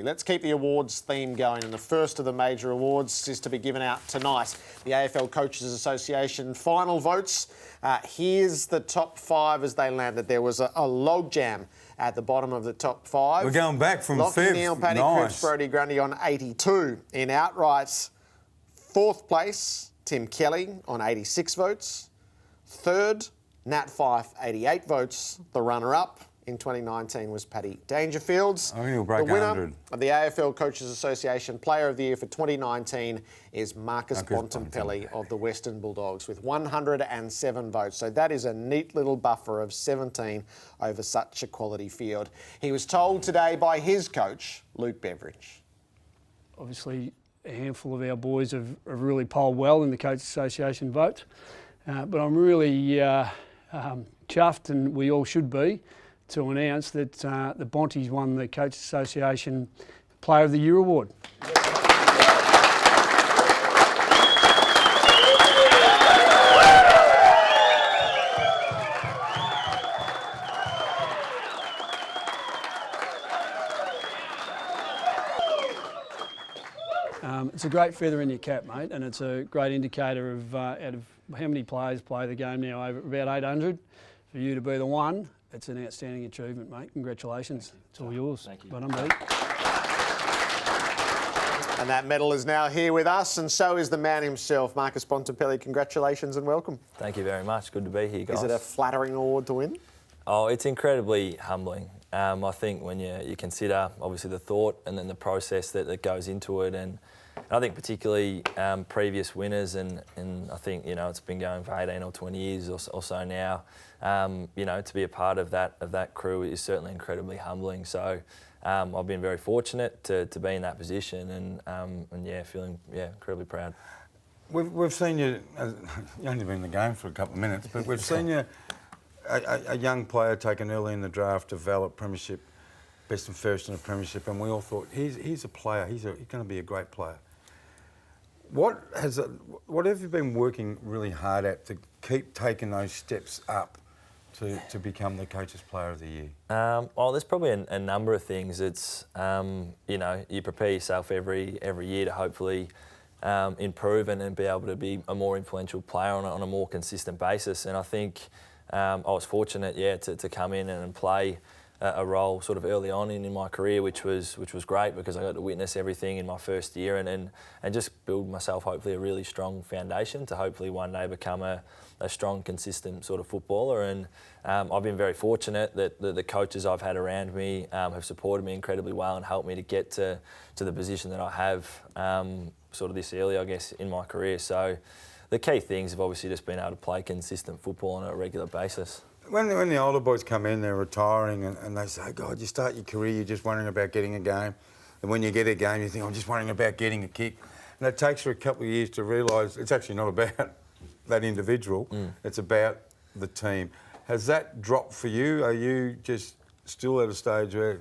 Let's keep the awards theme going, and the first of the major awards is to be given out tonight. The AFL Coaches Association final votes. Here's the top five as they landed. There was a logjam at the bottom of the top five. We're going back from Lockie fifth. Neal, Paddy Nice. Cripps, Brodie Grundy on 82. In outright fourth place, Tim Kelly on 86 votes. Third, Nat Fyfe, 88 votes. The runner-up in 2019 was Paddy Dangerfields. I think he'll break the winner 100. of the AFL Coaches Association Player of the Year for 2019 is Marcus Bontempelli of the Western Bulldogs with 107 votes. So that is a neat little buffer of 17 over such a quality field. He was told today by his coach, Luke Beveridge. Obviously, a handful of our boys have really polled well in the Coaches Association vote, but I'm really chuffed, and we all should be, to announce that the Bonties won the Coaches Association Player of the Year award. It's a great feather in your cap, mate, and it's a great indicator of out of how many players play the game now, over about 800. For you to be the one, it's an outstanding achievement, mate. Congratulations. It's all yours. Thank you. Well done, buddy. And that medal is now here with us, and so is the man himself, Marcus Bontempelli. Congratulations and welcome. Thank you very much. Good to be here, guys. Is it a flattering award to win? Oh, it's incredibly humbling. I think when you consider, obviously, the thought and then the process that goes into it, and I think particularly previous winners, and I think, you know, it's been going for 18 or 20 years or so now. You know, to be a part of that crew is certainly incredibly humbling. So I've been very fortunate to be in that position, and yeah, feeling incredibly proud. We've seen you. You've only been in the game for a couple of minutes, but we've seen you, a young player taken early in the draft, develop premiership, best and fairest in a premiership, and we all thought he's a player. He's going to be a great player. What have you been working really hard at to keep taking those steps up to become the Coaches Player of the Year? Well, there's probably a number of things. It's you know, you prepare yourself every year to hopefully improve and be able to be a more influential player on a more consistent basis. And I think I was fortunate, to come in and play a role sort of early on in my career, which was great because I got to witness everything in my first year and just build myself hopefully a really strong foundation to hopefully one day become a strong, consistent sort of footballer. And I've been very fortunate that the coaches I've had around me have supported me incredibly well and helped me to get to the position that I have sort of this early, I guess, in my career. So the key things have obviously just been able to play consistent football on a regular basis. When the older boys come in, they're retiring, and they say, God, you start your career, you're just worrying about getting a game. And when you get a game, you think, I'm just worrying about getting a kick. And it takes you a couple of years to realise it's actually not about that individual, it's about the team. Has that dropped for you? Are you just still at a stage where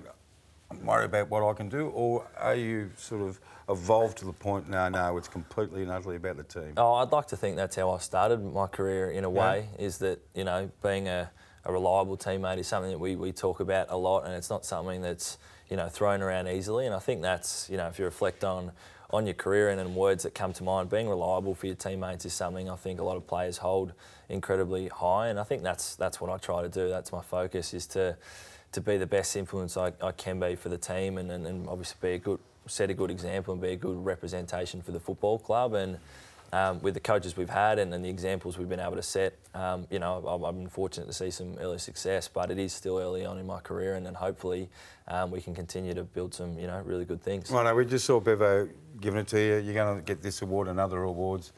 I'm worried about what I can do, or are you sort of evolved to the point, no, it's completely and utterly about the team? Oh, I'd like to think that's how I started my career in a way, is that, you know, being a reliable teammate is something that we talk about a lot, and it's not something that's, you know, thrown around easily. And I think that's, you know, if you reflect on your career and words that come to mind, being reliable for your teammates is something I think a lot of players hold incredibly high, and I think that's what I try to do. That's my focus, is to be the best influence I can be for the team, and obviously set a good example and be a good representation for the football club. And with the coaches we've had and the examples we've been able to set, you know, I've been fortunate to see some early success, but it is still early on in my career, and then hopefully we can continue to build some, you know, really good things. Right, we just saw Bevo giving it to you. You're going to get this award and other awards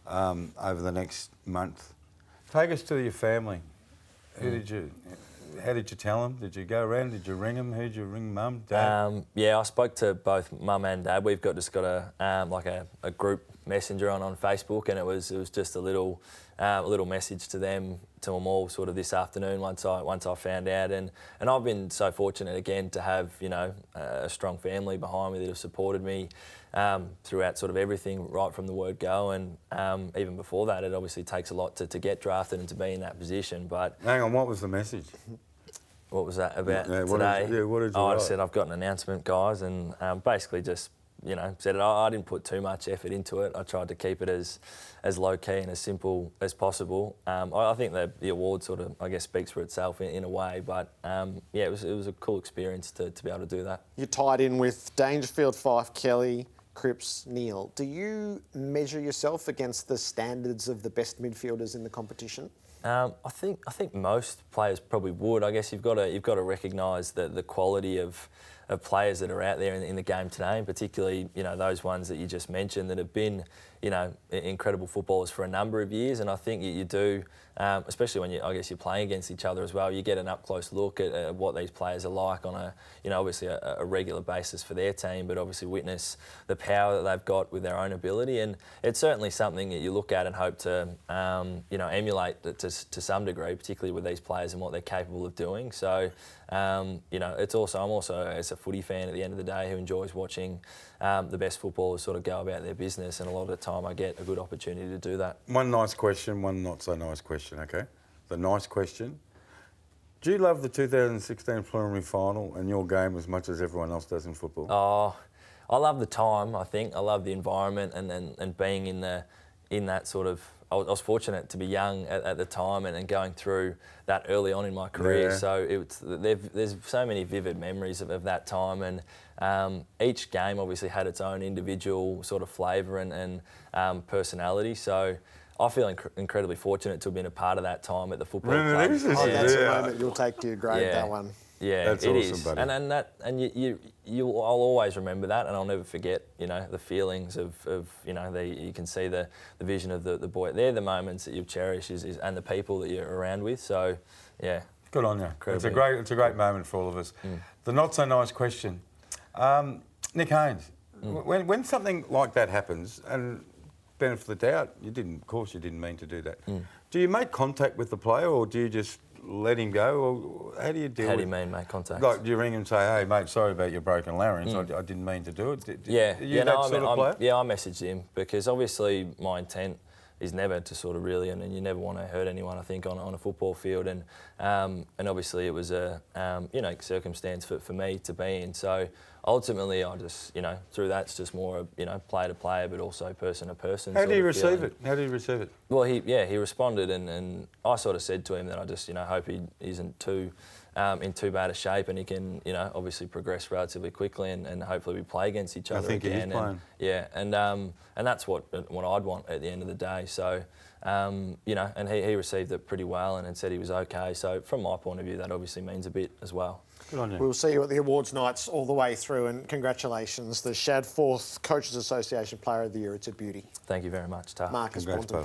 over the next month. Take us to your family. How did you tell them? Did you go around? Did you ring them? Who did you ring? Mum, Dad? Yeah, I spoke to both Mum and Dad. We've just got a group messenger on Facebook, and it was just a little message to them all sort of this afternoon once I found out. And I've been so fortunate again to have, you know, a strong family behind me that have supported me throughout sort of everything right from the word go. And even before that, it obviously takes a lot to get drafted and to be in that position. But hang on, what was the message? what was that about Yeah, today? what did you I write? said, I've got an announcement, guys, and basically just, you know, said it. I didn't put too much effort into it. I tried to keep it as low-key and as simple as possible. I think that the award sort of, I guess, speaks for itself in a way, but yeah, it was a cool experience to be able to do that. You're tied in with Dangerfield, Fife, Kelly, Cripps, Neil. Do you measure yourself against the standards of the best midfielders in the competition? I think most players probably would. I guess you've got to recognise the quality of players that are out there in the game today, and particularly, you know, those ones that you just mentioned that have been, you know, incredible footballers for a number of years. And I think you do, especially when I guess you're playing against each other as well, you get an up close look at what these players are like on a, you know, obviously a regular basis for their team, but obviously witness the power that they've got with their own ability. And it's certainly something that you look at and hope to, you know, emulate to some degree, particularly with these players and what they're capable of doing. So, you know, I'm also as a footy fan at the end of the day who enjoys watching the best footballers sort of go about their business, and a lot of the time I get a good opportunity to do that. One nice question, one not so nice question, okay? The nice question. Do you love the 2016 preliminary final and your game as much as everyone else does in football? Oh, I love the time, I think. I love the environment and being in that sort of... I was fortunate to be young at the time and going through that early on in my career. Yeah. So there's so many vivid memories of that time, and each game obviously had its own individual sort of flavour and personality. So I feel incredibly fortunate to have been a part of that time at the football club. Oh, that's Yeah. a moment you'll take to your grave, Yeah. that one. Yeah, That's it awesome, is. buddy. I'll always remember that, and I'll never forget, you know, the feelings of you know, you can see the vision of the boy. They're the moments that you cherish and the people that you're around with. So, yeah. Good on you. Incredibly. It's a great moment for all of us. The not so nice question. Nick Haynes, when something like that happens, and benefit of the doubt, of course you didn't mean to do that. Do you make contact with the player, or do you just let him go, or how do you deal with it? How do you mean make contact? Like, do you ring him and say, hey, mate, sorry about your broken larynx, I didn't mean to do it? Are you that sort of player? Yeah, I messaged him because obviously my intent is never to sort of really, and you never want to hurt anyone, I think, on a football field. And obviously it was a unique circumstance for me to be in. So ultimately I just, you know, through that's just more, you know, player to player, but also person to person. How do you sort of receive it? How do you receive it? Well, he responded, and I sort of said to him that I just, you know, hope he isn't too in too bad a shape, and he can, you know, obviously progress relatively quickly, and hopefully we play against each other think he again. is playing. And that's what I'd want at the end of the day. So, you know, and he received it pretty well and said he was okay. So from my point of view, that obviously means a bit as well. Good on you. We'll see you at the awards nights all the way through, and congratulations, the Shad Forth Coaches Association Player of the Year. It's a beauty. Thank you very much, Ta. Marcus Congrats, Bontempelli.